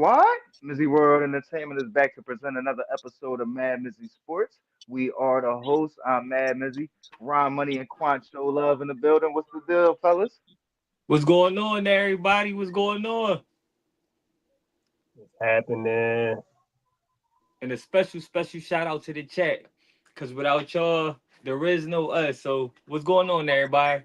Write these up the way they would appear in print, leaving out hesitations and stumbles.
What? MizzyWorld Entertainment is back to present another episode of MadMizzy Sports. We are the hosts. I'm Mad Mizzy. Ron Money and Quant Show Love in the building. What's the deal, fellas? What's going on, everybody? What's going on? Happening. And a special shout out to the chat. Cause without y'all, there is no us. So what's going on, everybody?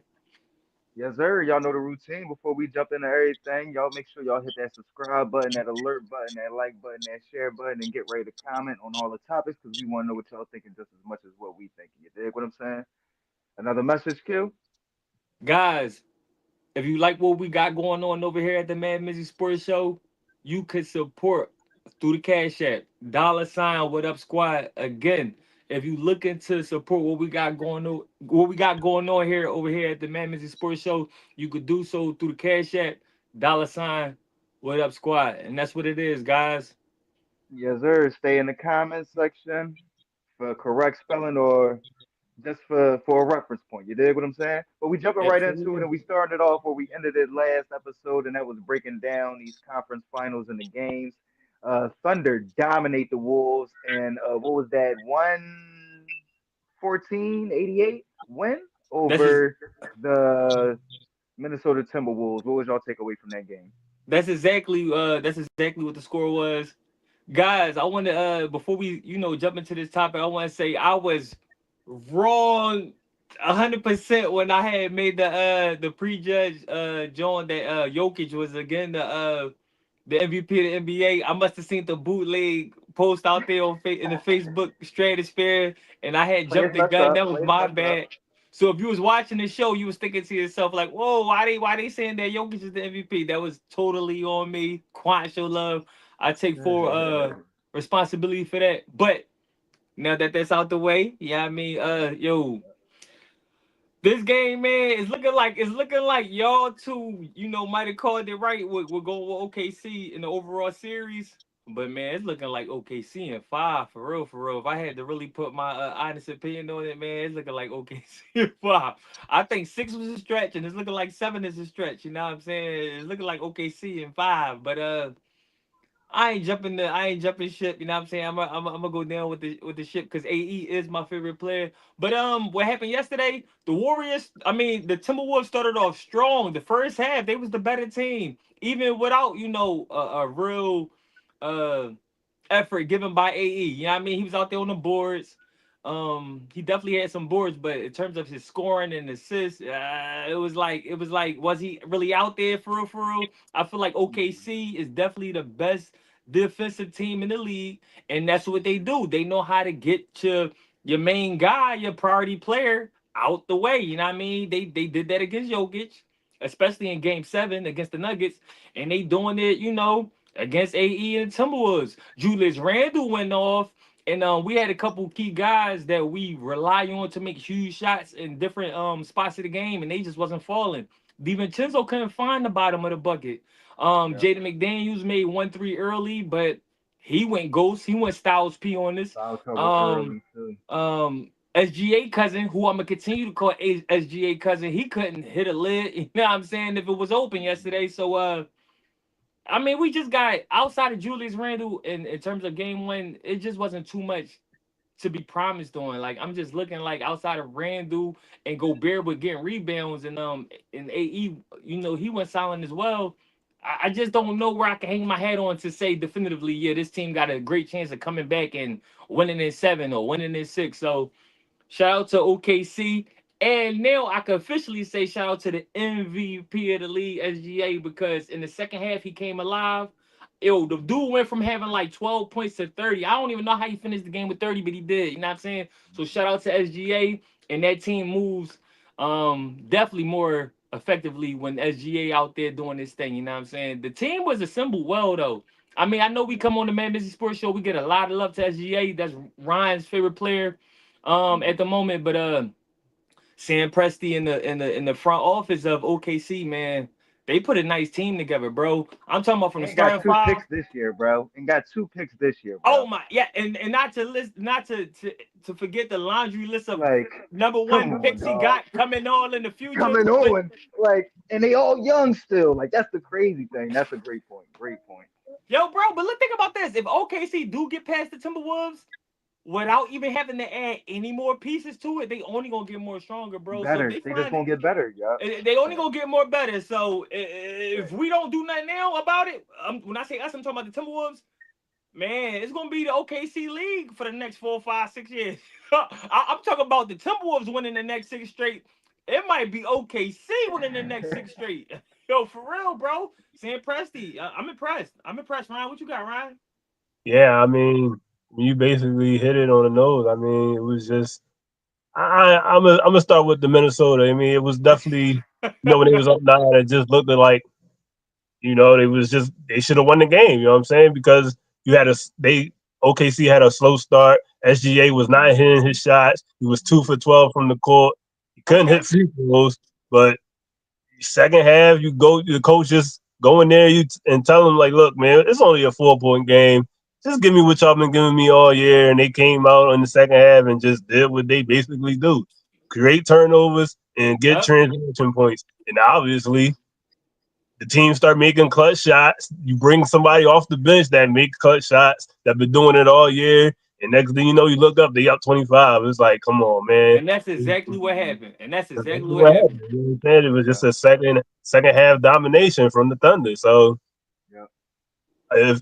Yes, sir. Y'all know the routine. Before we jump into everything, y'all make sure y'all hit that subscribe button, that alert button, that like button, that share button, and get ready to comment on all the topics because we want to know what y'all thinking just as much as what we thinking. You dig what I'm saying? Another message, Q? Guys, if you like what we got going on over here at the Mad Mizzy Sports Show, you could support through the Cash App. $ what up squad. Again, if you looking to support what we got going on here over here at the Mad Mizzy Sports Show, you could do so through the Cash App. $what up squad. And that's what it is, guys. Yes, sir. Stay in the comments section for correct spelling or just for a reference point. You dig what I'm saying? But we jumping right into it, Absolutely. and we started off where we ended it last episode, and that was breaking down these conference finals and the games. Thunder dominate the Wolves, and what was that 114-88 win That's just over the Minnesota Timberwolves. What was y'all takeaway from that game? that's exactly what the score was. Guys, I want to before we jump into this topic, I want to say I was wrong 100% when I had made the prejudge John that Jokic was again the MVP of the NBA. I must have seen the bootleg post out there in the Facebook stratosphere, and I had Players jumped the messed gun. up. That was Players my messed up. bad. So if you was watching the show, you was thinking to yourself like, "Whoa, why they saying that Jokic is the MVP?" That was totally on me. Quite show love. I take full responsibility for that. But now that that's out the way, yeah, I mean, yo, this game, man, it's looking like y'all two, might have called it right. We're going with OKC in the overall series, but man, it's looking like OKC in five for real, for real. If I had to really put my honest opinion on it, man, it's looking like OKC in five. I think six was a stretch, and it's looking like seven is a stretch. You know what I'm saying? It's looking like OKC in five, but I ain't jumping ship, you know what I'm saying? I'm gonna go down with the ship because AE is my favorite player. But what happened yesterday? The Timberwolves started off strong. The first half, they was the better team, even without a real uh effort given by AE. You know what I mean? He was out there on the boards. He definitely had some boards, but in terms of his scoring and assists, it was like, was he really out there for real? For real? I feel like OKC is definitely the best defensive team in the league, and that's what they do. They know how to get to your main guy, your priority player, out the way. You know what I mean? They did that against Jokic, especially in Game 7 against the Nuggets, and they doing it, against AE and Timberwolves. Julius Randle went off, and we had a couple key guys that we rely on to make huge shots in different spots of the game, and they just wasn't falling. DiVincenzo couldn't find the bottom of the bucket. Yeah. Jaden McDaniels made 1-3 early, but he went ghost. He went Styles P on this. Foul trouble Um, early too. SGA cousin, who I'm gonna continue to call SGA cousin, he couldn't hit a lid. You know what I'm saying? If it was open yesterday, so I mean, we just got outside of Julius Randle in terms of game one, it just wasn't too much to be promised on. Like I'm just looking like outside of Randle and Gobert with getting rebounds and AE, he went silent as well. I just don't know where I can hang my hat on to say definitively, yeah, this team got a great chance of coming back and winning in seven or winning in six. So shout out to OKC. And now I can officially say shout out to the MVP of the league, SGA, because in the second half he came alive. Yo, the dude went from having like 12 points to 30. I don't even know how he finished the game with 30, but he did. You know what I'm saying? So shout out to SGA. And that team moves definitely more effectively when SGA out there doing this thing. You know what I'm saying? The team was assembled well though. I mean, I know we come on the MadMizzy Sports Show, we get a lot of love to SGA. That's Ryan's favorite player at the moment. But Sam Presti in the front office of OKC, man, they put a nice team together, bro. I'm talking about from the And got starting two five. picks this year, bro. And got two picks this year, Oh bro. my, yeah, and not to list, not to forget the laundry list of Like, number come one on, picks he dog. got coming all in the future. Coming But on. Like, and they all young still. Like, that's the crazy thing. That's a great point. Great point. Yo, bro, but let's think about this. If OKC do get past the Timberwolves without even having to add any more pieces to it, they only gonna get more stronger, bro. So if Better. they They just find gonna get better. Yup. they only Right. gonna get more better. So Right. if we don't do nothing now about it, when I say us, I'm talking about the Timberwolves. Man, it's gonna be the OKC league for the next 4, 5, 6 years. I'm talking about the Timberwolves winning the next six straight. It might be OKC winning the next six straight. Yo, for real, bro. Sam Presti, I'm impressed. I'm impressed, Ryan. What you got, Ryan? Yeah, I mean, you basically hit it on the nose. I mean, it was just I'm gonna start with the Minnesota. I mean, it was definitely when they was up nine, it just looked like they was just they should have won the game. You know what I'm saying? Because you had a they OKC had a slow start. SGA was not Mhm. hitting his shots. He was 2 for 12 from the court. He couldn't hit Okay. free throws, but second half, you go the coach just go in there and tell them like, look, man, it's only a 4 point game. Just give me what y'all been giving me all year. And they came out in the second half and just did what they basically do: create turnovers and get Yep. transition points. And obviously, the team start making clutch shots. You bring somebody off the bench that makes clutch shots that been doing it all year. And next thing you know, you look up, they up 25. It's like, come on, man. And that's exactly what happened. And that's That's exactly what what happened. happened. You know what I'm saying? It was Yeah. just a second half domination from the Thunder. So Yeah.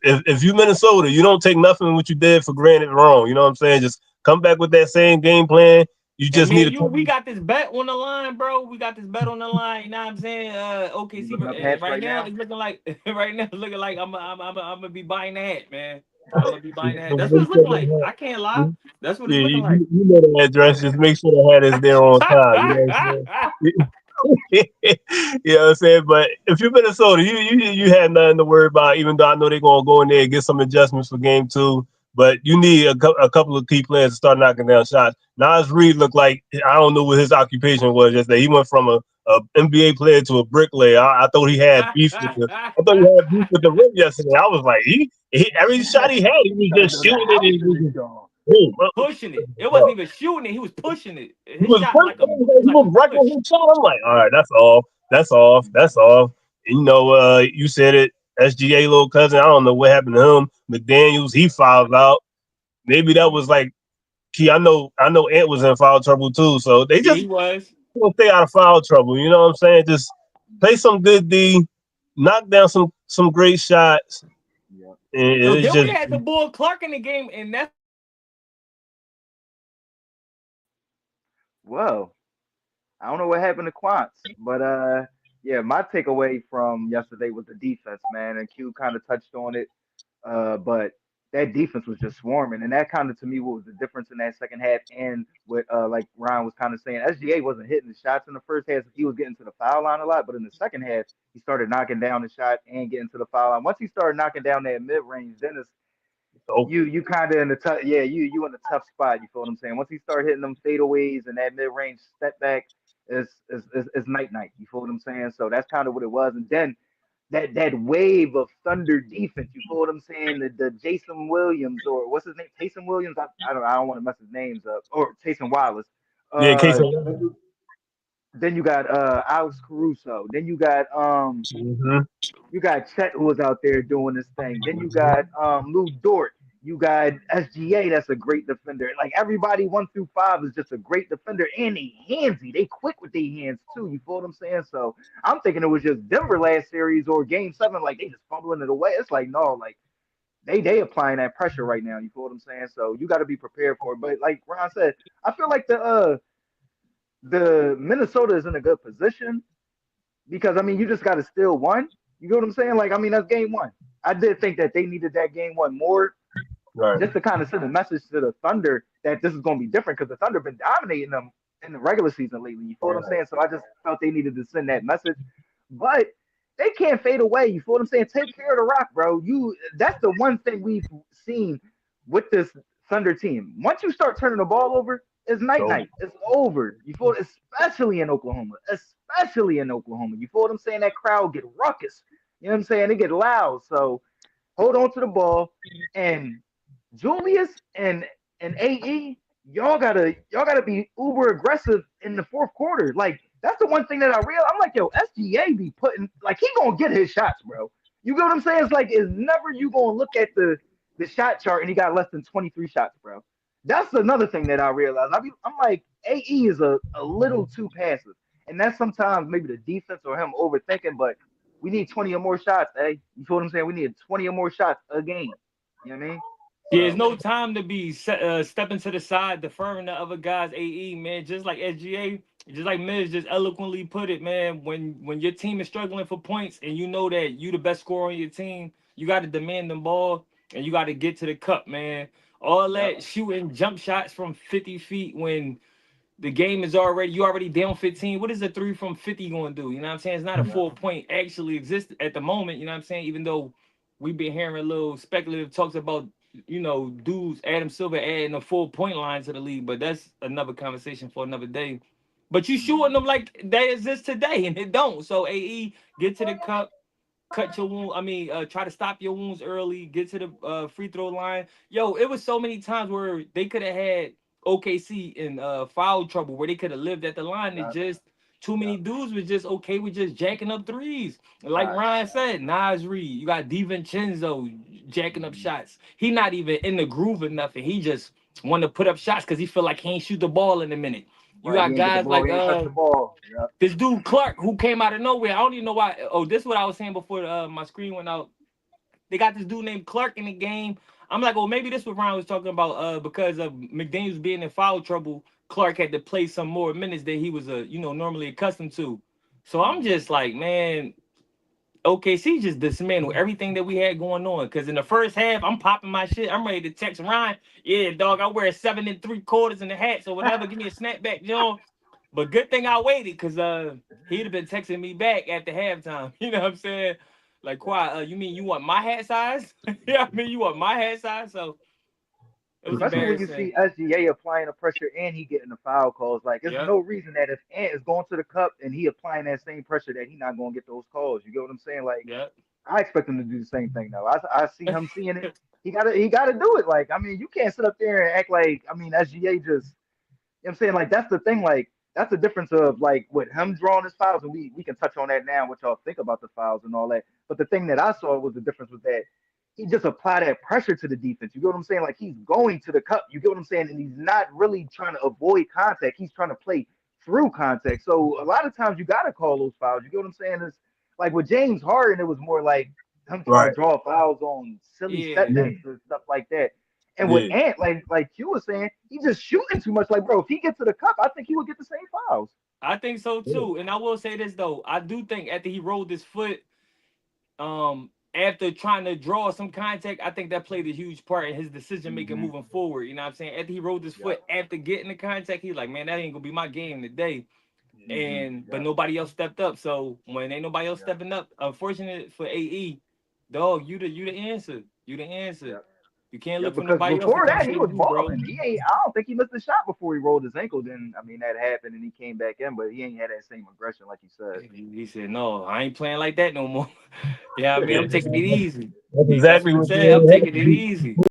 if you Minnesota, you don't take nothing what you did for granted wrong. You know what I'm saying? Just come back with that same game plan. You And just me need and to you, we come. got this bet on the line, bro. We got this bet on the line. You know what I'm saying? You OKC looking up hats right right now now? it's looking like right now it's looking like I'm gonna be buying the hat, man. I'm gonna be buying the hat. That's what Make it's looking sure like. that I can't lie. hat- That's what it's yeah, looking like. you know the address. Just make sure the hat is there on time. You know what I'm saying? You know what I'm saying? But if you're Minnesota, you had nothing to worry about. Even though I know they're gonna go in there and get some adjustments for game two, but you need a couple of key players to start knocking down shots. Nas Reed looked like I don't know what his occupation was. Just that he went from a NBA player to a bricklayer. I thought he had beef with the. I thought he had beef with the rim yesterday. I was like, he every shot he had, he was Trying to just build a shooting it. house And he in was this just, dog. boom, Pushing it. It wasn't bro. even shooting it. He was pushing it. He His was shot pushing. was He like a was push. wrecking his shot. I'm like, all right, that's off. That's off. That's off. And, you said it. SGA little cousin. I don't know what happened to him. McDaniels, he fouled out. Maybe that was like key. I know Ant was in foul trouble too. So they Yeah, just he was. gonna stay out of foul trouble. You know what I'm saying? Just play some good D, knock down some great shots, Yeah. and Yo, it's then we just had the boy Clark in the game, and that's Well, I don't know what happened to Quants, but yeah, my takeaway from yesterday was the defense, man. And Q kind of touched on it. But that defense was just swarming, and that kind of to me what was the difference in that second half. And what like Ryan was kind of saying, SGA wasn't hitting the shots in the first half. He was getting to the foul line a lot, but in the second half, he started knocking down the shot and getting to the foul line. Once he started knocking down that mid range, then it's over. you kind of in the tough yeah you in a tough spot. You feel what I'm saying? Once he start hitting them fadeaways and that mid range step back, is night night. You feel what I'm saying? So that's kind of what it was. And then that wave of Thunder defense. You feel what I'm saying? The Jason Williams or what's his name? Taysom Williams. I don't want to mess his names up. Or Taysom Wallace. Yeah, case of Then you got Alex Caruso. Then mm-hmm. you got Chet who was out there doing this thing. Then you got Lou Dort. You got SGA, that's a great defender. Like everybody 1 through 5 is just a great defender, and they handsy. They quick with their hands too. You feel what I'm saying? So I'm thinking it was just Denver last series or Game 7, like they just fumbling it away. It's like no, like they applying that pressure right now. You feel what I'm saying? So you got to be prepared for it. But like Ron said, I feel like the Minnesota is in a good position because I mean you just got to steal one. You know what I'm saying? Like I mean that's game 1. I did think that they needed that game 1 more Right. just to kind of send a message to the Thunder that this is going to be different because the Thunder been dominating them in the regular season lately. You feel what I'm saying? So I just felt they needed to send that message, but they can't fade away. You feel what I'm saying? Take care of the rock, bro. That's the one thing we've seen with this Thunder team. Once you start turning the ball over, it's night So night. It's over. You feel, especially in Oklahoma, especially in Oklahoma. You feel what I'm saying? That crowd get ruckus. You know what I'm saying? They get loud. So hold on to the ball and Julius and AE, y'all gotta be uber aggressive in the fourth quarter. Like that's the one thing that I realized. I'm like, yo, SGA be putting like he gonna get his shots, bro. You get what I'm saying? It's like it's never you gonna look at the shot chart and he got less than 23 shots, bro. That's another thing that I realized. I'm like AE is a little too passive, and that's sometimes maybe the defense or him overthinking. But we need 20 or more shots, eh? You feel what I'm saying? We need 20 or more shots a game. You know what I mean? Yeah, there's So no time to be stepping to the side, deferring to other guys. AE, man, just like SGA, just like Miz just eloquently put it, man. When your team is struggling for points and you know that you the best scorer on your team, you got to demand the ball and you got to get to the cup, man. All yep, that shooting jump shots from 50 feet when the game is already you already down 15. What is a three from 50 going to do? You know what I'm saying? It's not a yep, 4 point actually exist at the moment. You know what I'm saying? Even though we've been hearing little speculative talks about dudes Adam Silver adding a 4 point line to the league, but that's another conversation for another day. But you shooting mhm, them like they exist today, and it don't. So AE get to the cup, cut your wound. I mean, try to stop your wounds early. Get to the free throw line. Yo, it was so many times where they could have had OKC in foul trouble, where they could have lived at the line. It's yep, just too many yep. dudes was just okay with just jacking up threes. Like Facts. Ryan said, Nas Reed, you got DiVincenzo jacking up Mhm. shots. He not even in the groove or nothing. He just want to put up shots because he feel like he ain't shoot the ball in a minute. You Right, he got ain't get the guys ball, like he ain't touch the ball. Yep. this dude Clark who came out of nowhere. I don't even know why. Oh, this is what I was saying before my screen went out. They got this dude named Clark in the game. I'm like, well, maybe this what Ryan was talking about. Because of McDaniels being in foul trouble, Clark had to play some more minutes than he was normally accustomed to. So I'm Mhm. just like, man, OKC just dismantled everything that we had going on. Cause in the first half, I'm popping my shit. I'm ready to text Ryan. Yeah, dog, I wear 7 3/4 in the hat, so whatever. Give me a snapback, John. But good thing I waited, cause he'd have been texting me back at the halftime. You know what I'm saying? Like, quiet. You mean you want my hat size? Yeah, I mean you want my hat size. So it was Especially when you embarrassing. see SGA applying the pressure and he getting the foul calls. Like, there's Yep. no reason that if Ant is going to the cup and he applying that same pressure that he not going to get those calls. You get what I'm saying? Like, Yep. I expect him to do the same thing though. I see him seeing it. He gotta do it. Like, I mean, you can't sit up there and act like I mean SGA just you know what I'm saying? Like that's the thing, like that's the difference of like with him drawing his fouls, and we can touch on that now, what y'all think about the fouls and all that. But the thing that I saw was the difference was that he just applied that pressure to the defense. You get what I'm saying? Like he's going to the cup. You get what I'm saying? And he's not really trying to avoid contact. He's trying to play through contact. So a lot of times you gotta call those fouls. You get what I'm saying? It's like with James Harden, it was more like him trying to Right. draw fouls on silly Yeah. Yeah. setbacks and stuff like that. And with Yeah. Ant, like you was saying, he just shooting too much. Like, bro, if he gets to the cup, I think he would get the same fouls. I think so Yeah. too. And I will say this though. I do think after he rolled his foot, after trying to draw some contact, I think that played a huge part in his decision making Mm-hmm. moving forward. You know what I'm saying? After he rolled his Yep. foot after getting the contact, he's like, man, that ain't gonna be my game today. Mm-hmm. And but Yep. nobody else stepped up. So when ain't nobody else Yep. stepping up, unfortunate for AE, dog, you the answer. You the answer. Yep. You can't Yep. look for Because nobody else to before come that, he save was you, bro. balling. He ain't. I don't think he missed a shot before he rolled his ankle. Then I mean that happened, and he came back in, but he ain't had that same aggression like you said. He said, no, I ain't playing like that no more. Yeah, I mean, Yeah. I'm taking it easy. That's That's exactly what he what said. I'm you taking it had. easy.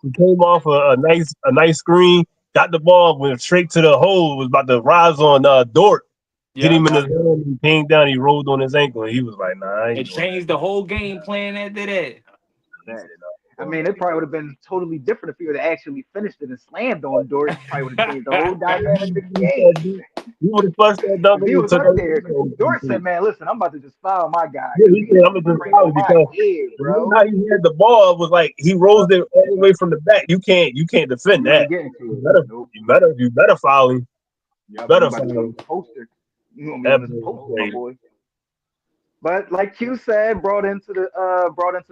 He came off a nice screen, got the ball, went straight to the hole, was about to rise on Dort, hit him Yep. in the Yep. zone, he came down, he rolled on his ankle, and he was like, nah, I ain't It doing that. changed the whole game plan after that. He said, Facts. no, I I'm mean, doing it probably would have been totally different if he would have actually finished it and slammed on Dort. Probably would have changed the whole dynamic of the game. that. He would have flushed that dunk If and he he was took up there, because Dort over. said, "Man, listen, I'm about to just foul my guy Yeah, because he he's said, I'm putting gonna the just ring foul on it my because head, the way bro." how he had the ball was like he Yep. rose it all the way from the back. You can't defend You ain't that. getting You to it. better Nope. you better foul him. Yep. You Better about to foul be on him. his poster. You gonna be on That his boy was poster, my crazy. boy. But like Q said, brought into the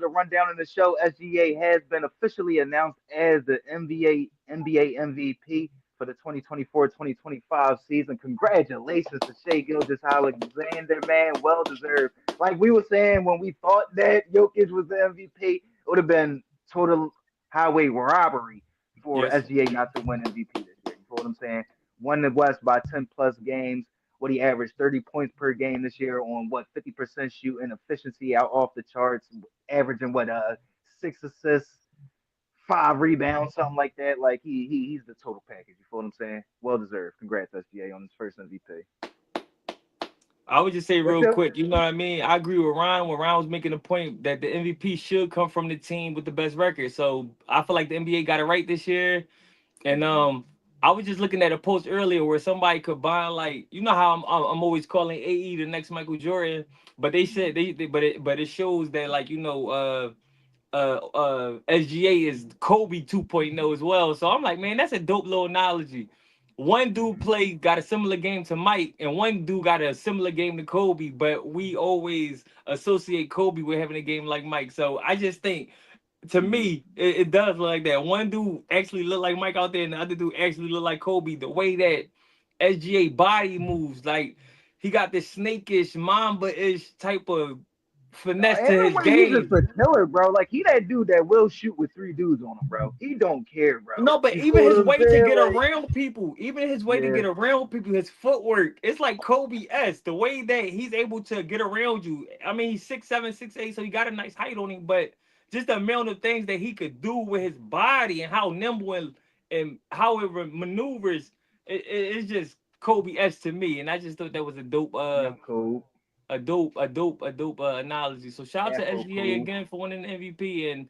rundown in the show, SGA has been officially announced as the NBA MVP for the 2024-2025 season. Congratulations to Shai Gilgeous-Alexander, man, well deserved. Like we were saying when we thought that Jokic was the MVP, it would have been total highway robbery for Yes. SGA not to win MVP this year. You feel what I'm saying? Won the West by 10 plus games, what he averaged 30 points per game this year on what 50% shooting efficiency out off the charts, averaging what 6 assists, 5 rebounds, something like that. Like he's the total package. You feel what I'm saying? Well deserved. Congrats SGA on his first MVP. I would just say What's real your quick, you know what I mean? I agree with Ryan when Ryan was making the point that the MVP should come from the team with the best record. So I feel like the NBA got it right this year. And I was just looking at a post earlier where somebody combined, like, you know how I'm always calling AE the next Michael Jordan, but they said they but it shows that, like, SGA is Kobe 2.0 as well. So I'm like, man, that's a dope little analogy. One dude got a similar game to Mike, and one dude got a similar game to Kobe, but we always associate Kobe with having a game like Mike. So I just think, to Mhm. me, it does look like that. One dude actually look like Mike out there, and the other dude actually look like Kobe. The way that SGA body moves, like he got this snakish, mamba-ish type of No, finesse and to the his way he's just game. a killer, bro. Like he that dude that will shoot with three dudes on him, bro. He don't care, bro. No, but You even feel what his I'm way to saying? get Like, around people, even his way to yeah, get around people, his footwork, it's like Kobe S. The way that he's able to get around you. I mean, he's 6'7", 6'8", so he got a nice height on him, but just the amount of things that he could do with his body and how nimble and how it maneuvers, it's just Kobe S to me. And I just thought that was a dope, yeah, cool, analogy. So shout out to Afro SGA cool. again for winning the MVP. And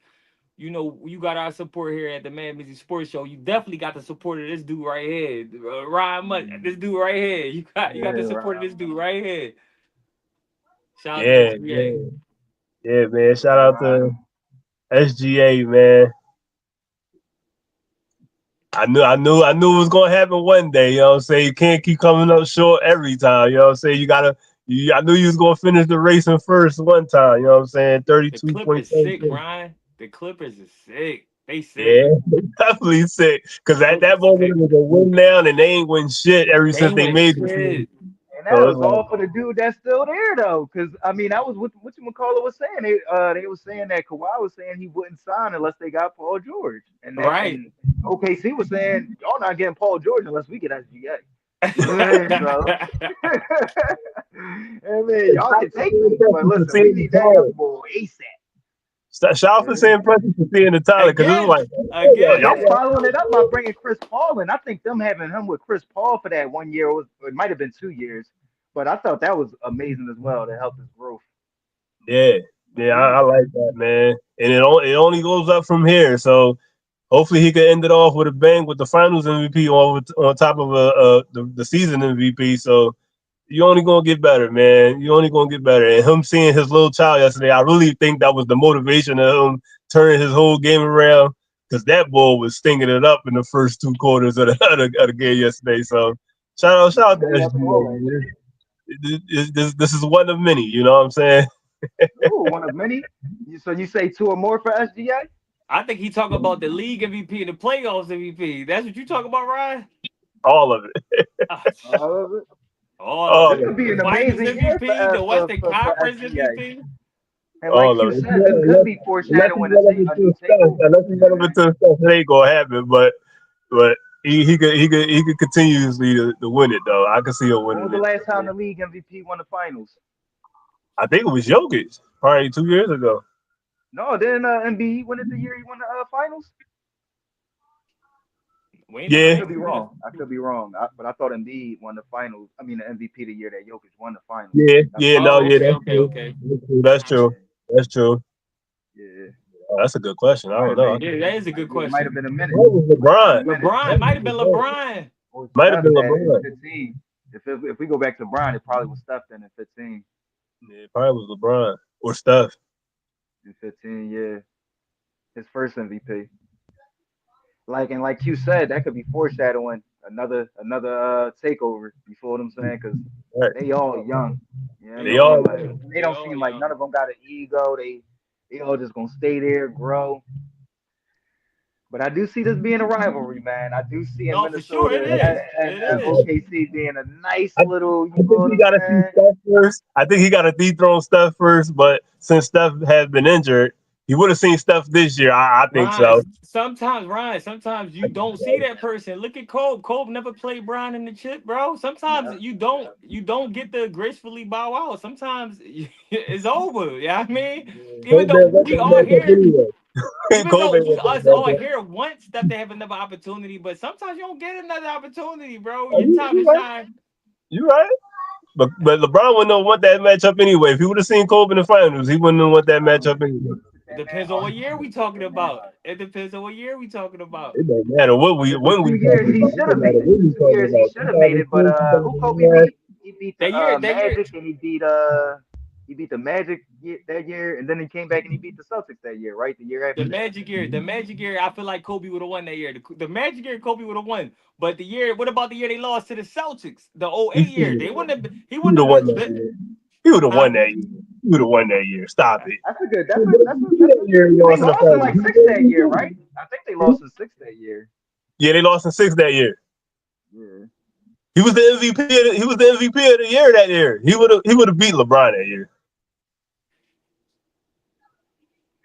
you got our support here at the MadMizzy Sports Show. You definitely got the support of this dude right here, Ryan Mutt. This Mm, dude right here. You got yeah, the support of right, this dude right here. Shout out to Yeah, SGA. yeah, yeah, man. yeah, Shout out to Ryan. SGA, man. I knew it was gonna happen one day. You know what I'm saying? You can't keep coming up short every time. You know what I'm saying? I knew you was gonna finish the race in first one time. You know what I'm saying? The 32 point Clippers sick, something. Ryan. The Clippers is sick. They sick. Yeah, they definitely sick. Cause The that Clippers moment sick. was a win down, and they ain't win shit ever They since ain't they win made the team. shit. And that So it's was like, all for the dude that's still there though, because I mean that was what you McCullough was saying. They was saying that Kawhi was saying he wouldn't sign unless they got Paul George, Right. and OKC was saying y'all not getting Paul George unless we get SGA. You know what I mean? So I mean y'all shout can out to take seeing me, but pressure for listen, we seeing the need that young talent. boy ASAP. Shout out for Yeah. seeing pressure for seeing the talent. Cause it's again, like, And again. them following it up by bringing Chris Paul in. I think them having him with Chris Paul for that 1 year it might have been 2 years, but I thought that was amazing as well to help his growth. yeah, yeah, I like that, man. And it only goes up from here. So hopefully he can end it off with a bang with the Finals MVP on top of the season MVP. So you only gonna get better, man. You only gonna get better. And him seeing his little child yesterday, I really think that was the motivation of him turning his whole game around. Because that bull was stinging it up in the first two quarters of the game yesterday. So shout out to They up balling. SGA. This is one of many. You know what I'm saying? Ooh, one of many. So you say two or more for SGA? I think he talk about the league MVP and the playoffs MVP. That's what you talk about, Ryan? All of it. Ah, All of it. all of All This of it. could be The an it. finals amazing year MVP, the Western for Conference SGA. MVP. And like All you of it. said, this could be Unless he foreshadowing relevant a to new stuff, takeover. unless he relevant to stuff, it ain't gonna happen. But he could continuously to win it though. I can see him When was winning the it. last time the league MVP won the finals? I think it was Jokic probably 2 years ago. No, didn't MB win it the year he won the finals? We ain't never I Yeah, could be asked him that. wrong. I could be wrong. But I thought Embiid won the finals. I mean, the MVP the year that Jokic won the finals. yeah, That's yeah. what I No, Oh, thought. yeah, okay, that's okay, true. okay. That's true. That's true. That's true. Yeah, Oh, that's a good question. I might don't have know. been. Yeah, that is a good It might have question. been a minute. It was Might have been a LeBron. minute. LeBron might have been LeBron. Or Might have Steph been that in LeBron. 15. If we go back to Brian, it probably was Steph then in 15. Yeah, it probably was LeBron or Steph. In 15, yeah, his first MVP. Like you said, that could be foreshadowing another takeover. You feel what I'm saying? Because Right. they all young. You know what I They They all mean? all Like, young. and they They don't all seem like none young. of them got an ego. They all just gonna stay there, grow. But I do see this being a rivalry, man. I do see in No, for sure it Minnesota is. and It is. OKC being a nice little. You I feel think what he I'm got to see saying? Steph first. I think he got to dethrone Steph first. But since Steph has been injured, he would have seen Steph this year. I think Ryan, so. sometimes you don't see that person. Look at Cole. Cole never played Brian in the chip, bro. Sometimes Yeah. you don't get to gracefully bow out. Sometimes it's over. Yeah, I mean, even Kobe though let we that all back up here, anyway. even though Kobe we let that us back all up. here want stuff to have another opportunity, but sometimes you don't get another opportunity, bro. Oh, Your you, time you to right. shine. You right. But LeBron wouldn't have want that matchup anyway. If he would have seen Kobe in the finals, he wouldn't have want that matchup anyway. It depends on what year we talking about. It depends on what year we talking about. It don't matter The when we 2 years talking he about. It should have don't matter made it. what The we two talking years he about. should have made it. But 2002, who Kobe beat? He beat the That year, Magic, and he beat the Magic that year, and then he came back and he beat the Celtics that year, right? The year after that. the Magic year, I feel like Kobe would have won that year. The Magic year, Kobe would have won. But the year, what about the year they lost to the Celtics? The he 08 year, they wouldn't have. He would wouldn't have have won been. that year. He would have Huh? won that year. He would have won that year. Stop it. That's a good. That's a. That's a. That's That a. year he They lost in the lost in finals. like six that year, right? I think they lost in six that year. Yeah, they lost in 6 that year. Yeah. He was the MVP. He was the MVP of the year that year. He would have beat LeBron that year.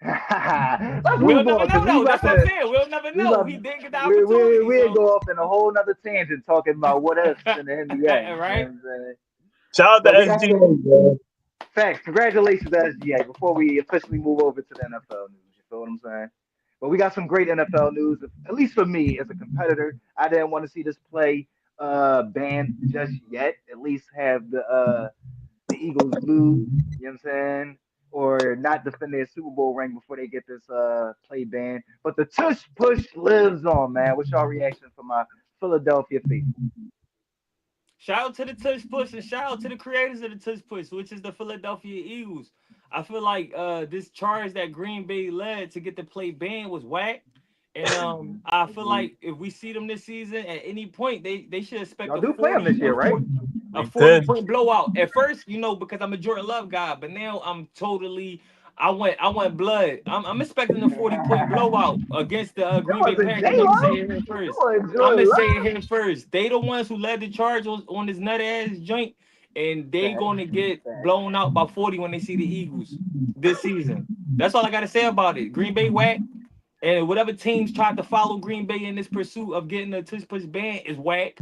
Let's We'll move never on know because we though. about That's what I'm to saying. We'll never we know. about He didn't get the opportunity. we So go off in a whole nother tangent talking about what ifs in the NBA. You know what right? I'm saying? Shout out to But we got SGA, man. facts. Congratulations, SGA. Before we officially move over to the NFL news, you feel what I'm saying? But we got some great NFL news. At least for me as a competitor, I didn't want to see this play banned just yet. At least have the Eagles lose. You know what I'm saying? Or not defend their Super Bowl ring before they get this play banned. But the tush push lives on, man. What's your reaction from my Philadelphia faithful? Shout out to the Tush Push and shout out to the creators of the Tush Push, which is the Philadelphia Eagles. I feel like this charge that Green Bay led to get the play banned was whack. And I feel Agreed. like if we see them this season at any point, they should expect Y'all do play them this year, right? a Week 40 10. point blowout. At first, because I'm a Jordan Love guy, but now I'm totally I went blood. I'm expecting a 40-point blowout against the That Green Bay wasn't J Packers. I'm gonna say Lo. it here That first. was I'm Jordan gonna say it Love. here first. They the ones who led the charge on this nut ass joint, and they Facts, gonna get facts. blown out by 40 when they see the Eagles this season. That's all I gotta say about it. Green Bay whack. And whatever teams tried to follow Green Bay in this pursuit of getting a tush push ban is whack.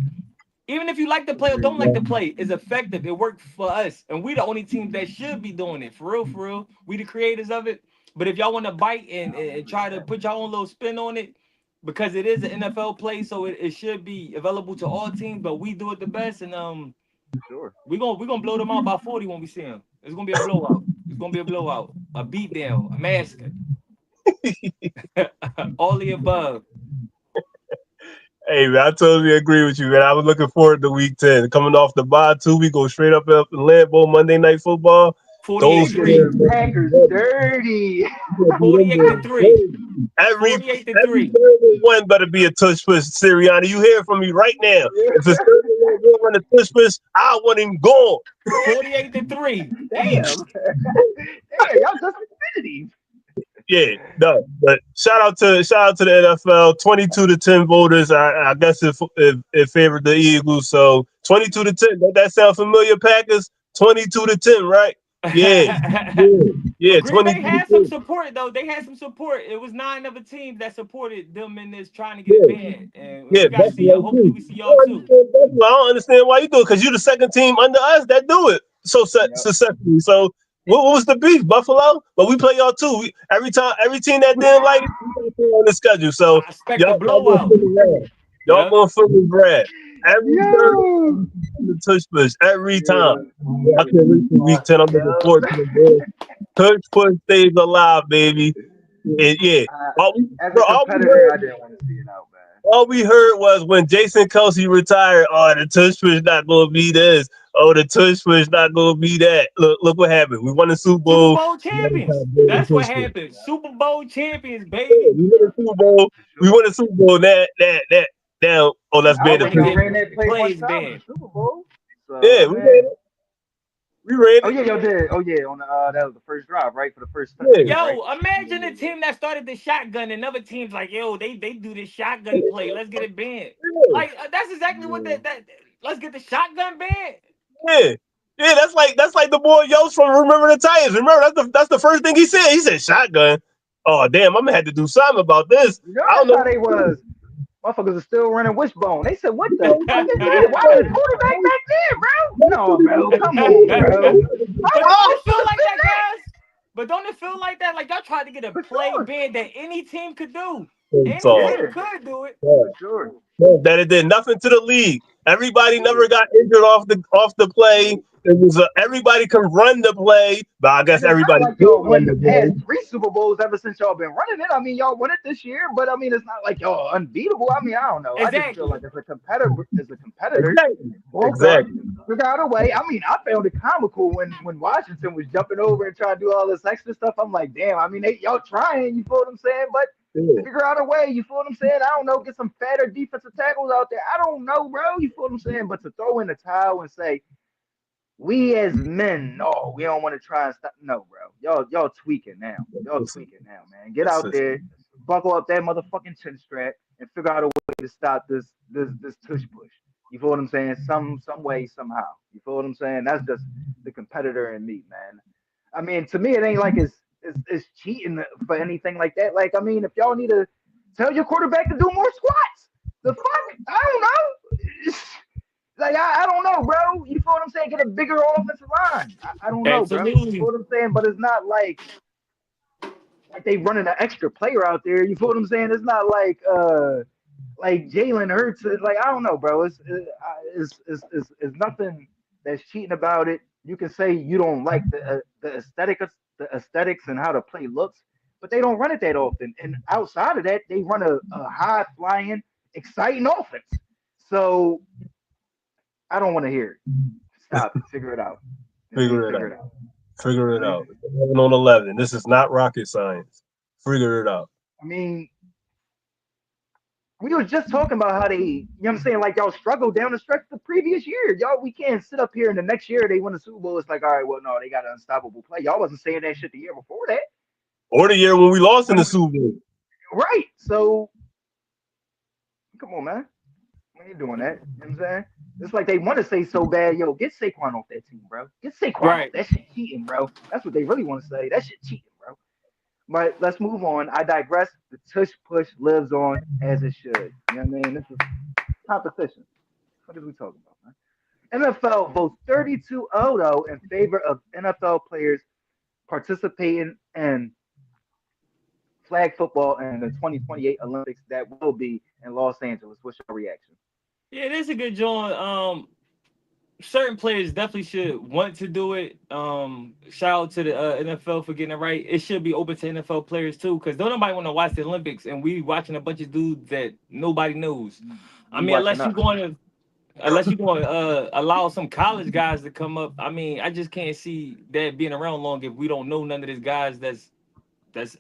Even if you like the play or don't Agreed. like the play, it's effective. It worked for us. And we the only team that should be doing it. For real, for real. We the creators of it. But if y'all want to bite and Agree with try to that. put your own little spin on it, because it is an NFL play, so it should be available to all teams, but we do it the best. And Sure. we're gonna blow them out by 40 when we see them. It's gonna be a blowout. It's gonna be a blowout, a beatdown, a massacre. All the above. Hey man, I totally agree with you, man. I was looking forward to week 10. Coming off the bye too, we go straight up in Lambeau Monday Night Football. We Those 48 get 3. these players, Packers dirty. them 48 to boys 3. dirty. Every 48 to every 3. single one better be a touch push, Sirianni. You hear from me right now. If it's still run a touch push, I want him gone. 48 to 3. Damn. Eagles. Damn, y'all just infinity. Yeah, no. But shout out to the NFL. 22-10 voters. I guess it favored the Eagles. So 22-10. Don't that sound familiar, Packers? 22-10, right? Yeah, yeah, But yeah. Green Bay 22 to had some 10. support though. They had some support. It was 9 other teams that supported them in this trying to get it Yeah, banned. And yeah. we got to see y'all. Buffalo Hopefully too. we see y'all too. I don't understand why you do it because you're the second team under us that do it so Yep. successfully. So what was the beef, Buffalo? But we play y'all too. Every team that didn't like it, we got on the schedule. So I expect a y'all gonna blowout. feel the wrath. Y'all Yep. gonna feel the wrath every Thursday. Yo. The tush push every time. Yeah. Yeah, I can't wait for week 10. I'm looking forward to the game. Tush push stays alive, baby. And yeah, all we, As a bro, all we competitor, heard I didn't want to see it out, man. all we heard was when Jason Kelsey retired, oh, the tush push not gonna be this. Oh, the tush push not gonna be that. Look what happened. We won the Super Super Bowl. Bowl We never champions. tried to build a That's what tush push. happened. Super Bowl champions, Yeah, baby. we won the Super Bowl. For We sure. won the Super Bowl. That now. Oh, let's I ban the Want to think y'all play. get ran that play one plays time in the banned. Super Bowl. So Yeah, we ran man. it. We ran Oh it. yeah, y'all did. Oh yeah, on the that was the first drive, right? For the first Yeah, touchdown, right? Yo, Yeah, imagine yeah, a yeah. team that started the shotgun and other teams like, yo, they do this shotgun play. Let's get it banned. yeah. Like that's exactly what Yeah. that let's get the shotgun banned. Yeah. Yeah, that's like the boy Yost from Remember the Titans. Remember that's the first thing he said. He said shotgun. Oh damn, I'm gonna have to do something about this. You know I don't that's how know. they was. Motherfuckers are still running wishbone. They said, "What the fuck is this? Why is the Yeah, quarterback back there, bro? No, bro. Come on, bro. How But the don't fuck it you feel like defend that, guys? But don't it feel like that? Like y'all tried to get a that? For play sure. banned that any team could do. it's Any all team Yeah, could do it. for sure. that it did nothing to the league. Everybody Yeah. never got injured off the play. It was everybody can run the play, but I guess And it's not everybody like could y'all run won the the past play. 3 Super Bowls ever since y'all been running it. I mean, y'all won it this year, but I mean, it's not like y'all unbeatable. I mean, I don't know. I just feel Exactly. like as a competitor, Exactly. bulk up, Exactly. figure out a way. I mean, I found it comical when Washington was jumping over and trying to do all this extra stuff. I'm like, damn. I mean, y'all trying. You feel what I'm saying? But Yeah. figure out a way. You feel what I'm saying? I don't know. Get some fatter defensive tackles out there. I don't know, bro. You feel what I'm saying? But to throw in the towel and say we as men, no, we don't want to try and stop. No, bro. Y'all tweaking now. Y'all Listen, tweaking now, man. Get out listen. there, buckle up that motherfucking chin strap, and figure out a way to stop this tush push. You feel what I'm saying? Some way, somehow. You feel what I'm saying? That's just the competitor in me, man. I mean, to me, it ain't like it's cheating for anything like that. Like, I mean, if y'all need to tell your quarterback to do more squats, the fuck? I don't know. Like I don't know, bro. You feel what I'm saying? Get a bigger offensive line. I don't know, bro. You feel Absolutely. what I'm saying? But it's not like they running an extra player out there. You feel what I'm saying? It's not like Jalen Hurts. Like I don't know, bro. It's nothing that's cheating about it. You can say you don't like the aesthetics and how the play looks, but they don't run it that often. And outside of that, they run a high flying, exciting offense. So I don't want to hear it. Stop it. Figure it out. You know what I mean? Figure it Figure out. it out. Figure You it know what I out. mean? 11 on 11. This is not rocket science. Figure it out. I mean, we was just talking about how they, you know what I'm saying, like y'all struggled down the stretch the previous year. Y'all, we can't sit up here and the next year they win the Super Bowl. It's like, all right, well, no, they got an unstoppable play. Y'all wasn't saying that shit the year before that. Or the year when we lost in the When Super Bowl. right. So come on, man. We ain't doing that. You know what I'm saying? It's like they want to say so bad, yo, get Saquon off that team, bro. Get Saquon off. Right. That shit cheating, bro. That's what they really want to say. That shit cheating, bro. But let's move on. I digress. The tush push lives on as it should. You know what I mean? This is competition. What are we talking about, man? NFL votes 32-0 though in favor of NFL players participating in flag football in the 2028 Olympics that will be in Los Angeles. What's your reaction? Yeah, that's a good joint. Certain players definitely should want to do it. Shout out to the NFL for getting it right. It should be open to NFL players too, because don't nobody want to watch the Olympics, and we watching a bunch of dudes that nobody knows. I We mean, watching us. unless you going to allow some college guys to come up. I mean, I just can't see that being around long if we don't know none of these guys that's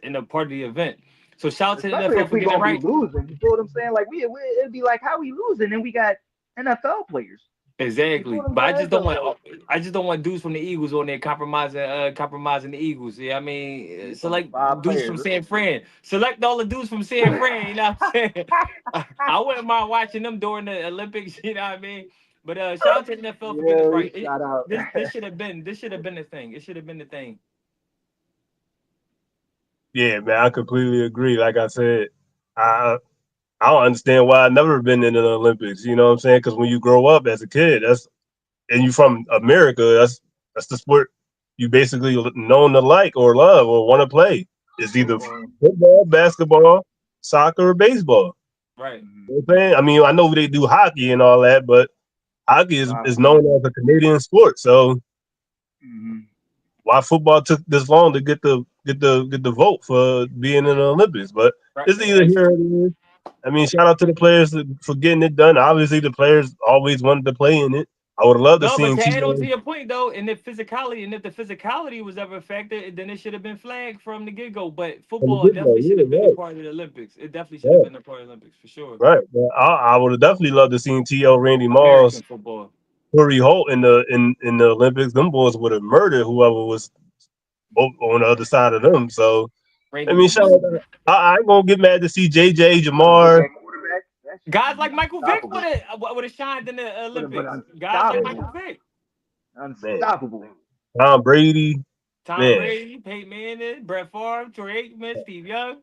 in a part of the event. So shout out to the Especially NFL if for we getting it gonna be right. losing. You feel what I'm saying? Like we it'd be like how we losing and we got NFL players. You feel Exactly, what I'm but saying? So I just don't want dudes from the Eagles on there compromising the Eagles. Yeah, I mean, you talking about select five dudes from players. San Fran. Select all the dudes from San Fran. You know what I'm saying? I wouldn't mind watching them during the Olympics. You know what I mean? But shout out to the NFL for getting this Yeah, right. shout out. This should have been the thing. It should have been the thing. Yeah, man, I completely agree. Like I said, I I don't understand why I've never been in the Olympics. You know what I'm saying? Because when you grow up as a kid, and you from America, that's the sport you basically known to like or love or want to play. It's either Football. football, basketball, soccer, or baseball. Right. Mm-hmm. You know what I'm saying? I mean, I know they do hockey and all that, but hockey is Soccer. known as a Canadian sport. So Mm-hmm. why football took this long to get the vote for being in the Olympics? But Right. it's either here or there. I mean, shout out to the players for getting it done. Obviously, the players always wanted to play in it. I would have loved to No, but see to add on T.O. to your point though, and if the physicality was ever a factor, then it should have been flagged from the get go. But from the football get go. definitely should have been a Yeah, part of the Olympics. It definitely should have right, been a part of the Olympics for sure. right. But I would have definitely loved to see T.O. Randy American Moss, football. Curry Holt in the Olympics. Them boys would have murdered whoever was on the other side of them. So I Randy mean, shout Moss. out. I ain't gonna get mad to see J.J. With Jamar. that quarterback, that shit Guys like Michael Vick unstoppable. would have shined in the But Olympics. Guys like unstoppable. Michael Vick, Man, Unstoppable. Tom Brady. Tom Man, Brady, Peyton Manning, Brett Favre, Troy Aikman, Steve Young.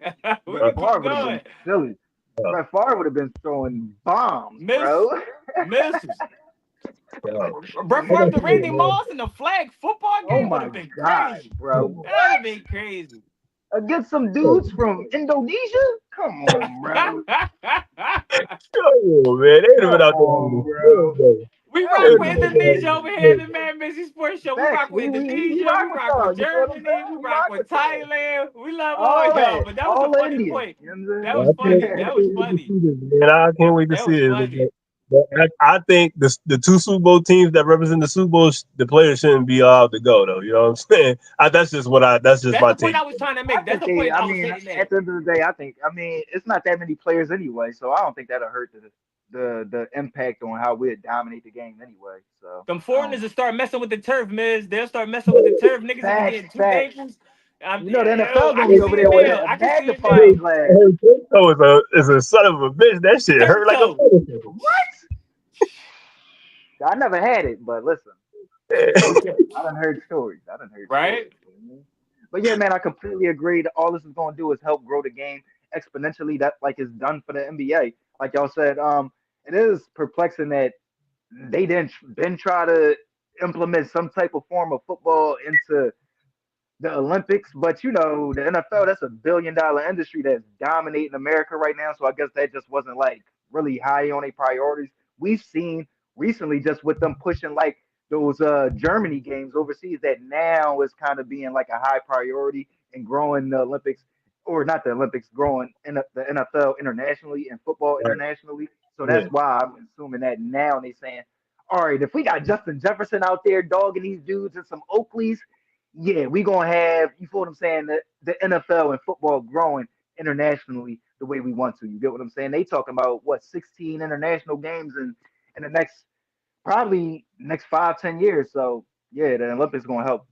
We uh, Brett can Favre keep would have been going. silly. uh, Brett Favre would have been throwing bombs, Miss, bro. miss. uh, Brett like I Favre to said, Randy man, Moss in the flag football Oh game would my have been God, crazy. bro. That would have What? been crazy. Against some dudes from Indonesia? Come on, bro. oh man, they would have been Come out there having on, a bro. field day. We rock Hell with no. Indonesia over here in the MadMizzy Sports Show. We Facts. rock with We Indonesia. rock We with rock y'all. with You feel what I'm Germany. saying? We We rock rock with with y'all. Thailand. We love all All y'all. that. But that was a All funny India. point. You know That what I was I'm can't, funny. I That saying? was can't wait to funny. see this, man. I can't wait to That see was it. funny. But I think the two Super Bowl teams that represent the Super Bowl, the players shouldn't be allowed to go, though. You know what I'm saying? That's just That's my the point take. I was trying to I make. That's think the they. point I I was mean, hitting at at. the end of the day, I think. I mean, it's not that many players anyway, so I don't think that'll hurt the impact on how we dominate the game anyway. So Them I don't foreigners know. will start messing with the turf, Miz. They'll start messing with the turf. Niggas will be Facts, getting two facts. ankles. You know the Yo, NFL I gonna can be Hey, over see it there with now. a I can see it magnifying now. glass. hey, Pinto is a son of a bitch. That shit Turf hurt like a toe. motherfucker. What? I never had it, but listen, I done heard stories. I done heard Right? stories. You know? But yeah, man, I completely agree that all this is gonna do is help grow the game exponentially. That like is done for the NBA. Like y'all said, it is perplexing that they didn't been try to implement some type of form of football into the Olympics, but you know, the NFL, that's $1 billion industry that's dominating America right now. So I guess that just wasn't like really high on their priorities. We've seen recently just with them pushing like those Germany games overseas that now is kind of being like a high priority and growing the Olympics or not the Olympics, growing in the NFL internationally and football Right. internationally. So Yeah. that's why I'm assuming that now they saying, all right, if we got Justin Jefferson out there dogging these dudes and some Oakleys, yeah, we gonna have you feel what I'm saying, the NFL and football growing internationally the way we want to. You get what I'm saying? They talking about what 16 international games in the next probably next 5-10 years. So yeah, the Olympics gonna help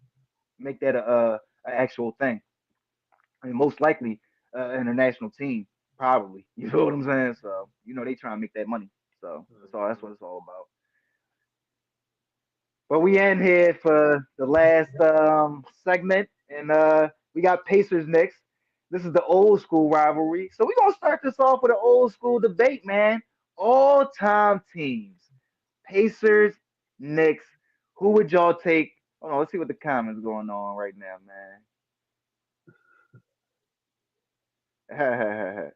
make that a actual thing. I mean, most likely international team probably. You feel what I'm saying? So you know they trying to make that money. So that's what it's all about. But we end here for the last segment, and we got Pacers next. This is the old school rivalry, so we're gonna start this off with an old school debate, man. All time teams, Pacers, Knicks. Who would y'all take? Hold on, let's see what the comments going on right now, man.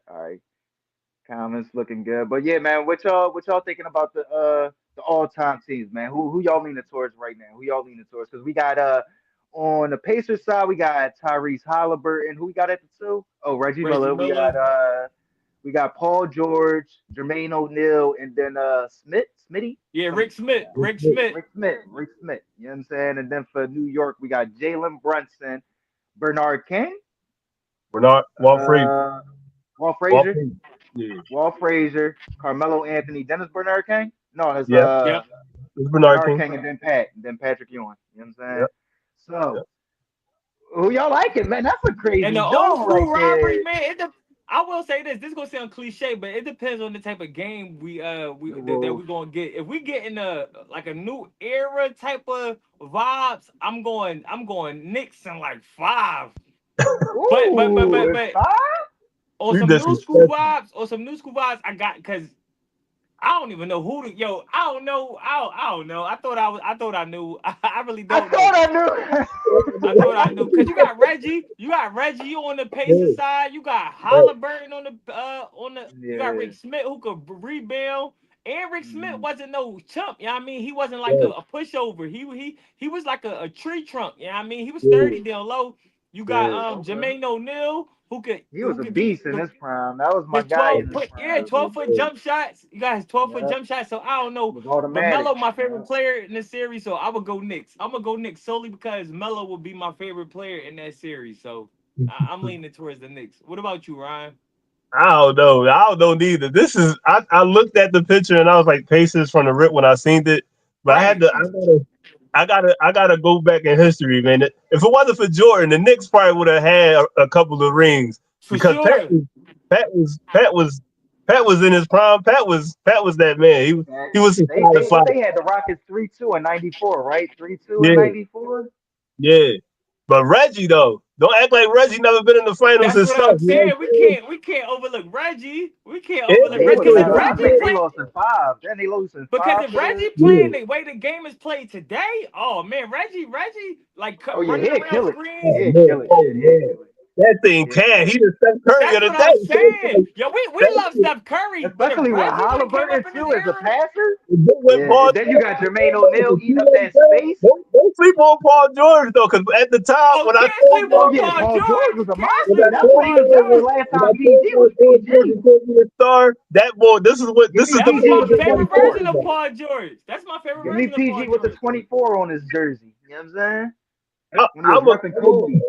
All right, comments looking good, but yeah, man, what y'all thinking about the all time teams, man? Who y'all leaning towards right now? Who y'all leaning towards? Because we got on the Pacers side, we got Tyrese Halliburton. Who we got at the two? Oh, Reggie Reggie Miller. Miller. We got Paul George, Jermaine O'Neal, and then Smitty, Yeah, some Rick Smith. Rick Yeah. Smith. Rick Smith. You know what I'm saying? And then for New York, we got Jalen Brunson, Bernard King, Bernard, Walt Frazier. uh, Walt Walt Frazier, Frazier. Yeah. Walt Frazier, Carmelo Anthony, Dennis Bernard King. No, it's Yeah. Yep. It's Bernard Bernard King. King and then Patrick Ewing. You know what I'm saying? Yep. So Yep. who y'all like it, man? That's a And crazy the old joint right school rivalry, there. man. I will say this. This is gonna sound cliche, but it depends on the type of game The that rules. we gonna get. If we get in a like a new era type of vibes, I'm going Knicks in like five. Ooh, it's But five? on You some new school disrespectful. vibes, I got because I don't even know who to yo. I don't know. I don't know. I thought I knew. I really I don't know. thought I knew. I thought I knew because you got Reggie on the Pacers Yeah. side, you got Right. Halliburton you got Yeah. Rick Smith who could rebound. And Rick Smith Mhm. wasn't no chump, you know what I mean? He wasn't like Right. a pushover. He was like a tree trunk, you know what I mean? He was Yeah. 30 down low. You got Yeah. Okay. Jermaine O'Neal He was who a could get beast in his prime. That was my his guy That's 12 in his foot, yeah, prime. 12-foot disrespectful. jump shots. You got his 12-foot Yep. jump shots. So I don't It know. was But automatic. Melo, my favorite Yep. player in this series, so I would go Knicks. I'm gonna go Knicks solely because Melo will be my favorite player in that series. So I'm leaning towards the Knicks. What about you, Ryan? I don't know. I don't know neither. I looked at the picture and I was like Pacers from the rip when I seen it. But Right. I gotta go back in history, man. If it wasn't for Jordan, the Knicks probably would have had a couple of rings For because sure. Pat was in his prime. Pat was that man. That- He was a they solid what five. they had the Rockets 3-2 in '94, right? 3-2 in Yeah, '94. yeah. But Reggie though, don't act like Reggie never been in the finals That's and what stuff. I'm You know saying. what I'm saying? We can't overlook Reggie. We can't But overlook he Reggie was because man if of the. I Reggie think they play lost in five. Then they lost in because five if to the. Reggie Yeah, playing the way the game is played today, oh man, Reggie like Oh yeah, running he'll around kill it. oh screens. He'll man, kill it. oh Yeah, he'll man. kill it. that thing Yeah, can. He the Steph Curry That's of the what I'm day. So it's saying. like, Yo, we love that Steph Curry, but if especially with Reggie would have came Halliburton up in this too as a era, passer. and then with Yeah, Paul and then you got Jermaine O'Neal George, you eating know up what I'm that saying? space. Don't sleep on Paul George though, because at the time oh, when I can't told sleep Oh on y'all, yeah, Paul Paul George George. was a Can't when monster. I sleep That's on what told made Paul him y'all, better George. last when time I told PG y'all was Paul PG. George was going to be a star, that boy, Give this me is the That was PG boy my with the that y'all favorite talking version 24. of about. Paul George. That's my favorite Give me version of PG Paul with the George. 24 on his jersey. You know what I'm saying? I, When he was I'm a, repping I'm a, Kobe.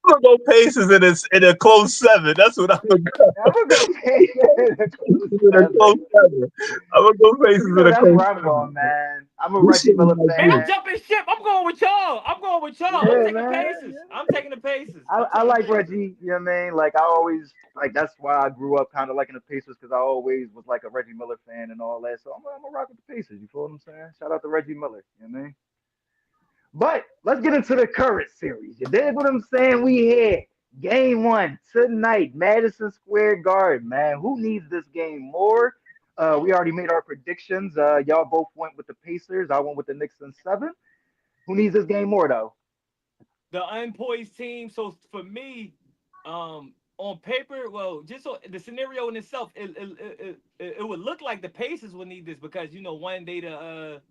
I'm gonna go Pacers in a close seven. That's what I'm gonna go. I'm gonna go Pacers in a close In a close 7. seven. I'm gonna go Pacers You in know a that's close where I'm seven. going, man. I'm a This Reggie shit is Miller like Man, I'm fan. this. jumping ship. I'm going with y'all. I'm going with y'all. I'm Yeah, taking man. Pacers. I'm taking the Pacers. I'm I taking the like Pacers. Reggie. You know what I mean? Like I always like that's why I grew up kind of liking the Pacers because I always was like a Reggie Miller fan and all that. So I'm gonna rock with the Pacers. You feel what I'm saying? Shout out to Reggie Miller. You know what I mean? But let's get into the current series. You dig what I'm saying? We here. Game one tonight, Madison Square Garden, man. Who needs this game more? We already made our predictions. Y'all both went with the Pacers. I went with the Knicks in 7. Who needs this game more though? The unpoised team. So for me, on paper, well, just so the scenario in itself, it would look like the Pacers would need this because one they the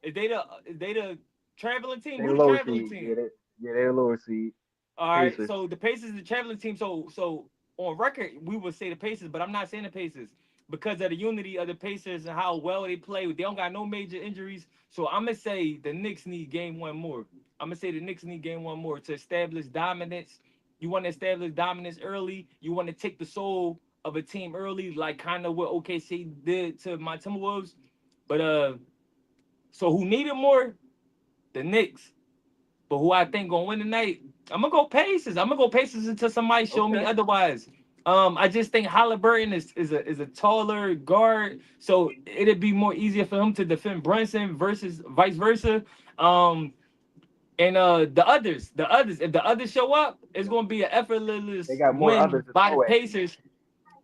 is they the traveling team. They Who the lower traveling seed. team? Yeah, they're lower seed. All right, Pacers. so the Pacers is the traveling team. So on record, we would say the Pacers, but I'm not saying the Pacers because of the unity of the Pacers and how well they play. They don't got no major injuries. So I'm gonna say the Knicks need game one more. I'm gonna say the Knicks need game one more to establish dominance. You want to establish dominance early. You want to take the soul of a team early, like kind of what OKC did to my Timberwolves. But so who needed more? The Knicks. But who I think gonna win tonight? I'm gonna go Pacers. I'm gonna go Pacers until somebody show me Okay. otherwise. I just think Halliburton is a taller guard, so it'd be more easier for him to defend Brunson versus vice versa. Um, and the others, if the others show up, it's gonna be an They effortless got more win others to by the throw at. Pacers.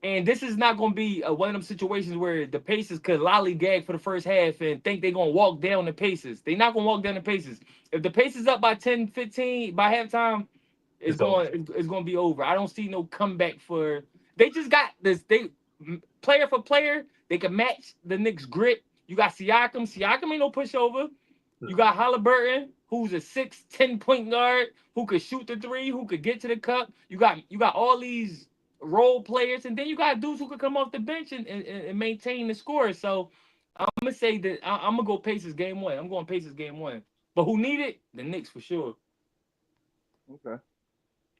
And this is not going to be one of them situations where the Pacers could lollygag for the first half and think they're going to walk down the Pacers. They're not going to walk down the Pacers. If the Pacers up by 10, 15 by halftime, it's It's over. going to be over. I don't see no comeback for. They just got this. They player for player, they can match the Knicks' grit. You got Siakam. Siakam ain't no pushover. You got Halliburton, who's a 6'10" guard who could shoot the three, who could get to the cup. You got all these role players, and then you got dudes who could come off the bench and maintain the score. So I'm gonna say that I'm gonna go Pacers game one. I'm going Pacers game one. But who need it? The Knicks for sure. Okay.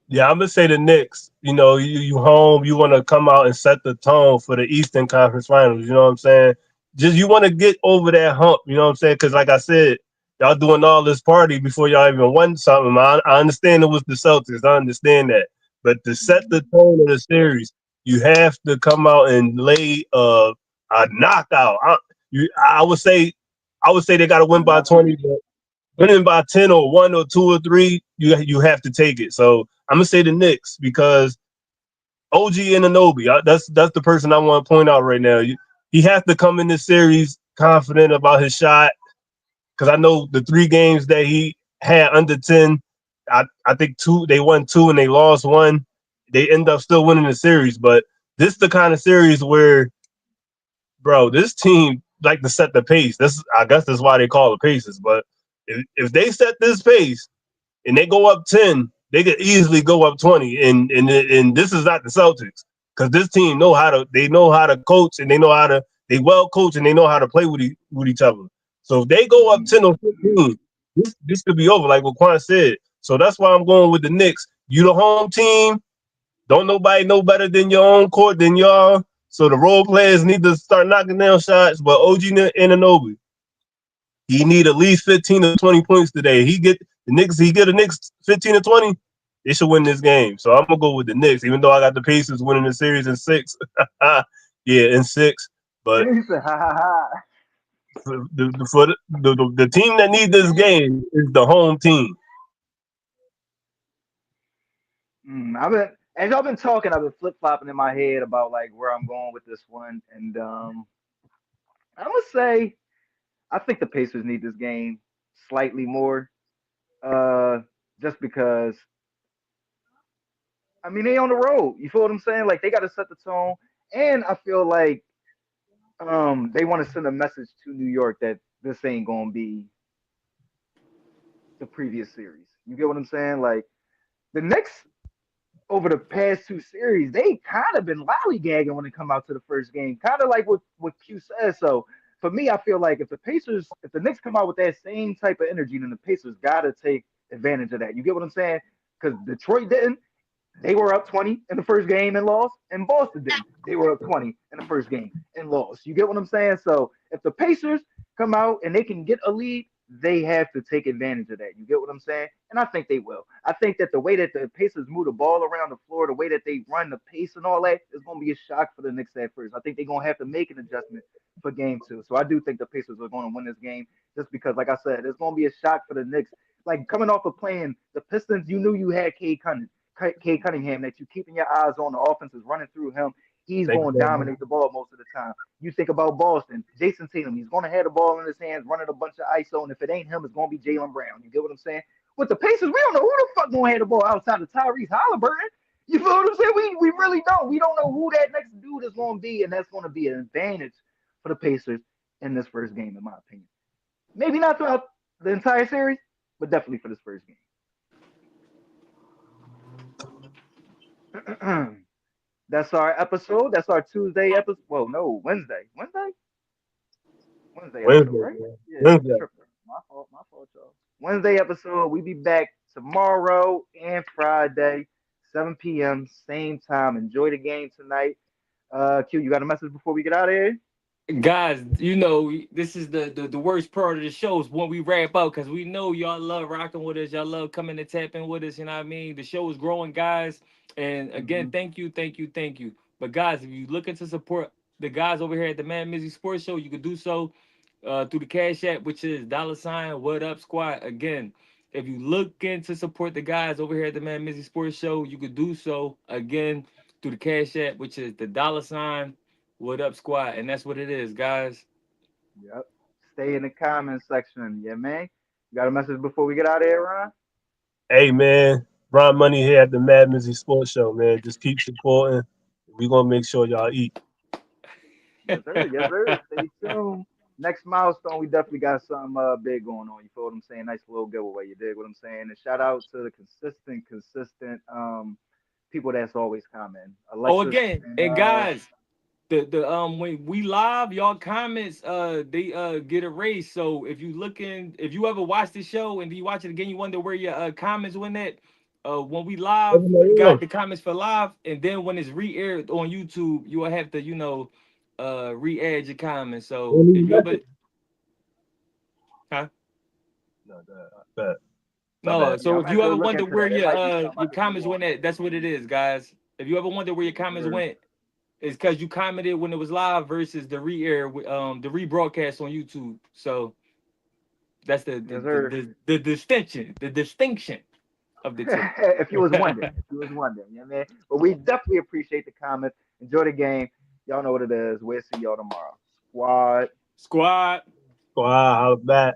Yeah, I'm gonna say the Knicks. You know, you home. You want to come out and set the tone for the Eastern Conference Finals. You know what I'm saying? Just you want to get over that hump. You know what I'm saying? Because like I said, y'all doing all this party before y'all even won something. I understand it was the Celtics. I understand that, but to set the tone of the series, you have to come out and lay a knockout. I would say they got to win by Another. 20. Winning by 10 or 1 or 2 or 3, you have to take it. So I'm gonna say the Knicks because OG Anunoby, that's the person I want to point out right now. He has to come in this series confident about his shot because I know the 3 games that he had under 10, I think they won 2 and they lost 1. They end up still winning the series, but this is the kind of series where, bro, this team like to set the pace. I guess that's why they call it paces. But if they set this pace and they go up 10, they could easily go up 20. And this is not the Celtics because this team know how to coach and they well coach and they know how to play with each other. So if they go up Mhm. 10 or 15, this could be over, like what Quan said. So that's why I'm going with the Knicks. You the home team. Don't nobody know better than your own court than y'all. So the role players need to start knocking down shots. But OG Anunoby, he need at least 15 to 20 points today. He get the Knicks 15 to 20, they should win this game. So I'm gonna go with the Knicks, even though I got the Pacers winning the series in 6. Yeah, in 6. But He said, ha ha ha. the team that needs this game is the home team. I've been as y'all been talking, I've been flip flopping in my head about like where I'm going with this one, and I'm gonna say I think the Pacers need this game slightly more, uh, just because I mean, they on the road. You feel what I'm saying? Like they got to set the tone, and I feel like they want to send a message to New York that this ain't gonna be the previous series. You get what I'm saying? Like the Knicks over the past two series, they kind of been lollygagging when it come out to the first game, kind of like what Q says. So for me, I feel like if the Knicks come out with that same type of energy, then the Pacers got to take advantage of that. You get what I'm saying? Because Detroit didn't. They were up 20 in the first game and lost, and Boston didn't. They were up 20 in the first game and lost. You get what I'm saying? So if the Pacers come out and they can get a lead, they have to take advantage of that. You get what I'm saying? And I think they will. I think that the way that the Pacers move the ball around the floor, the way that they run the pace and all that is going to be a shock for the Knicks at first. I think they're going to have to make an adjustment for game two. So I do think the Pacers are going to win this game just because, like I said, it's going to be a shock for the Knicks. Like coming off of playing the Pistons, you knew you had Cade Cunningham that you keeping your eyes on. The offense is running through him. He's Thank going to you very much. dominate the ball most of the time. You think about Boston, Jason Tatum, he's going to have the ball in his hands, running a bunch of ISO, and if it ain't him, it's going to be Jaylen Brown. You get what I'm saying? With the Pacers, we don't know who the fuck going to have the ball outside of Tyrese Halliburton. You feel what I'm saying? We really don't. We don't know who that next dude is going to be, and that's going to be an advantage for the Pacers in this first game, in my opinion. Maybe not throughout the entire series, but definitely for this first game. That's our episode. That's our Tuesday episode. Well, no, Wednesday. Wednesday episode, Wednesday, right? man. Yeah, I'm Wednesday. tripping. My fault, y'all. Wednesday episode. We be back tomorrow and Friday, 7 p.m. same time. Enjoy the game tonight. Q, you got a message before we get out of here? Guys, you know this is the worst part of the show is when we wrap up because we know y'all love rocking with us, y'all love coming and tapping with us. You know what I mean? The show is growing, guys. And again, Mm-hmm. thank you. But guys, if you looking to support the guys over here at the MadMizzy Sports Show, you can do so through the Cash App, which is $ What Up Squad. Again, if you looking to support the guys over here at the MadMizzy Sports Show, you could do so again through the Cash App, which is the $ What Up Squad, and that's what it is, guys. Yep. Stay in the comments section. Yeah, man. You got a message before we get out of here, Ron? Hey man, Ron Money here at the MadMizzy Sports Show, man. Just keep supporting. We gonna make sure y'all eat. Yes, sir. Yes, sir. Stay tuned. Next milestone, we definitely got something big going on. You feel what I'm saying? Nice little giveaway. You dig what I'm saying? And shout out to the consistent people that's always commenting. Oh, Alexis again, and and guys, the when we live, y'all comments they get erased. So if you ever watch the show and you watch it again, you wonder where your comments went at. When we live, we got the comments for live, and then when it's re-aired on YouTube, you will have to re-add your comments. So if you ever, huh? No, bad. My No, bad. yeah, so I'm if you actually ever looking wonder into where that. It might be something I your could do comments went at, that's what it is, guys. If you ever wonder where your yes, comments sir. went, it's because you commented when it was live versus the re-air, the rebroadcast on YouTube. So that's Yes, sir. the distinction of the two. If you was wondering, you know what I mean? But we definitely appreciate the comments. Enjoy the game. Y'all know what it is. We'll see y'all tomorrow. Squad. Squad. Wow, how about